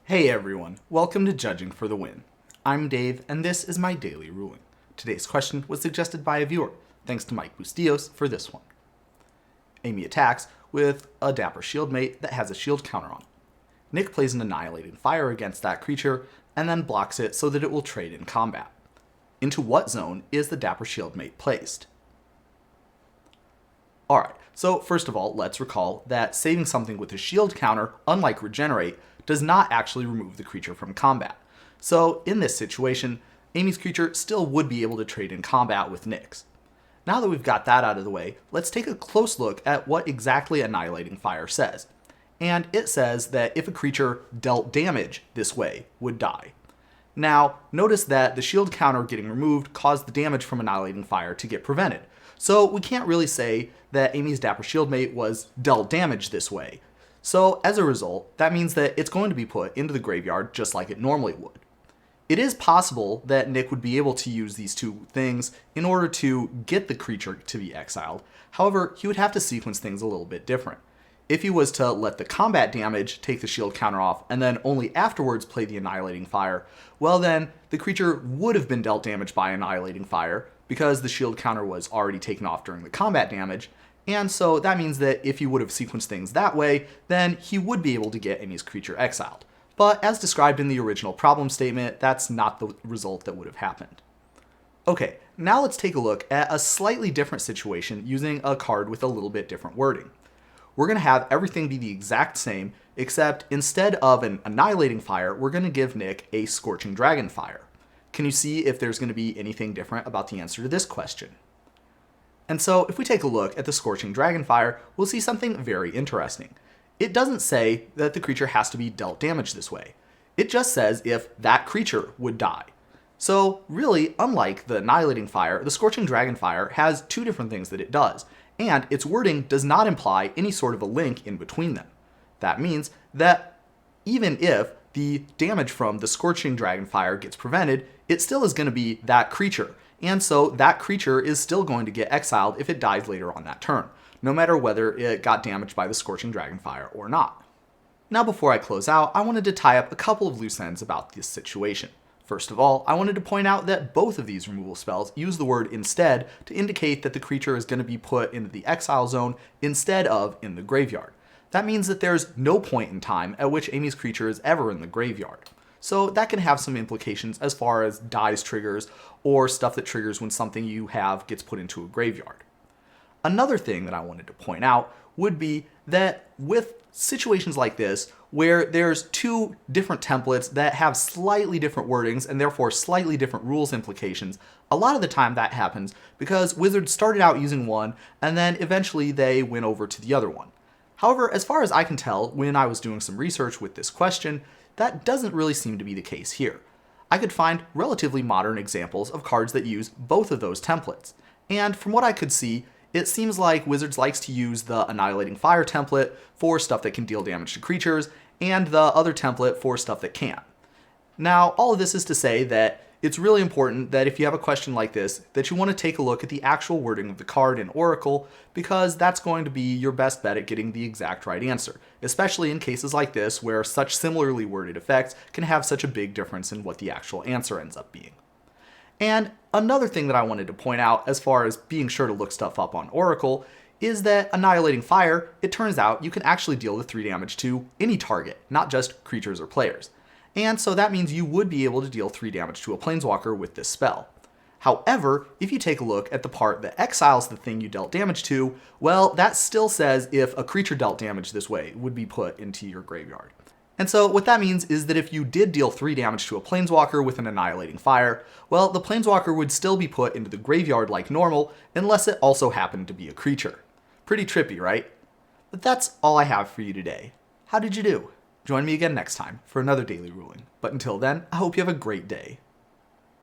Hey everyone, welcome to Judging for the Win. I'm Dave, and this is my daily ruling. Today's question was suggested by a viewer. Thanks to Mike Bustillos for this one. Amy attacks with a Dapper Shieldmate that has a shield counter on. Nick plays an Annihilating Fire against that creature, and then blocks it so that it will trade in combat. Into what zone is the Dapper Shieldmate placed? Alright, so first of all, let's recall that saving something with a shield counter, unlike Regenerate, does not actually remove the creature from combat. So in this situation, Amy's creature still would be able to trade in combat with Nick's. Now that we've got that out of the way, let's take a close look at what exactly Annihilating Fire says. And it says that if a creature dealt damage this way, would die. Now, notice that the shield counter getting removed caused the damage from Annihilating Fire to get prevented. So we can't really say that Amy's Dapper Shieldmate was dealt damage this way. So as a result, that means that it's going to be put into the graveyard just like it normally would. It is possible that Nick would be able to use these two things in order to get the creature to be exiled. However, he would have to sequence things a little bit different. If he was to let the combat damage take the shield counter off and then only afterwards play the Annihilating Fire, well then, the creature would have been dealt damage by Annihilating Fire because the shield counter was already taken off during the combat damage, and so that means that if he would have sequenced things that way, then he would be able to get Amy's creature exiled. But as described in the original problem statement, that's not the result that would have happened. Okay, now let's take a look at a slightly different situation using a card with a little bit different wording. We're going to have everything be the exact same, except instead of an Annihilating Fire, we're going to give Nick a Scorching Dragonfire. Can you see if there's going to be anything different about the answer to this question? And so if we take a look at the Scorching Dragonfire, we'll see something very interesting. It doesn't say that the creature has to be dealt damage this way. It just says if that creature would die. So really, unlike the Annihilating Fire, the Scorching Dragonfire has two different things that it does, and its wording does not imply any sort of a link in between them. That means that even if the damage from the Scorching Dragonfire gets prevented, it still is going to be that creature. And so that creature is still going to get exiled if it dies later on that turn, no matter whether it got damaged by the Scorching Dragonfire or not. Now before I close out, I wanted to tie up a couple of loose ends about this situation. First of all, I wanted to point out that both of these removal spells use the word instead to indicate that the creature is going to be put into the exile zone instead of in the graveyard. That means that there's no point in time at which Amy's creature is ever in the graveyard. So that can have some implications as far as dies triggers or stuff that triggers when something you have gets put into a graveyard. Another thing that I wanted to point out would be that with situations like this, where there's two different templates that have slightly different wordings and therefore slightly different rules implications, a lot of the time that happens because Wizards started out using one and then eventually they went over to the other one. However, as far as I can tell, when I was doing some research with this question, that doesn't really seem to be the case here. I could find relatively modern examples of cards that use both of those templates, and from what I could see, it seems like Wizards likes to use the Annihilating Fire template for stuff that can deal damage to creatures, and the other template for stuff that can't. Now, all of this is to say that it's really important that if you have a question like this, that you want to take a look at the actual wording of the card in Oracle, because that's going to be your best bet at getting the exact right answer, especially in cases like this where such similarly worded effects can have such a big difference in what the actual answer ends up being. And another thing that I wanted to point out as far as being sure to look stuff up on Oracle is that Annihilating Fire, it turns out you can actually deal the 3 damage to any target, not just creatures or players. And so that means you would be able to deal 3 damage to a Planeswalker with this spell. However, if you take a look at the part that exiles the thing you dealt damage to, well, that still says if a creature dealt damage this way would be put into your graveyard. And so what that means is that if you did deal 3 damage to a Planeswalker with an Annihilating Fire, well, the Planeswalker would still be put into the graveyard like normal, unless it also happened to be a creature. Pretty trippy, right? But that's all I have for you today. How did you do? Join me again next time for another daily ruling. But until then, I hope you have a great day.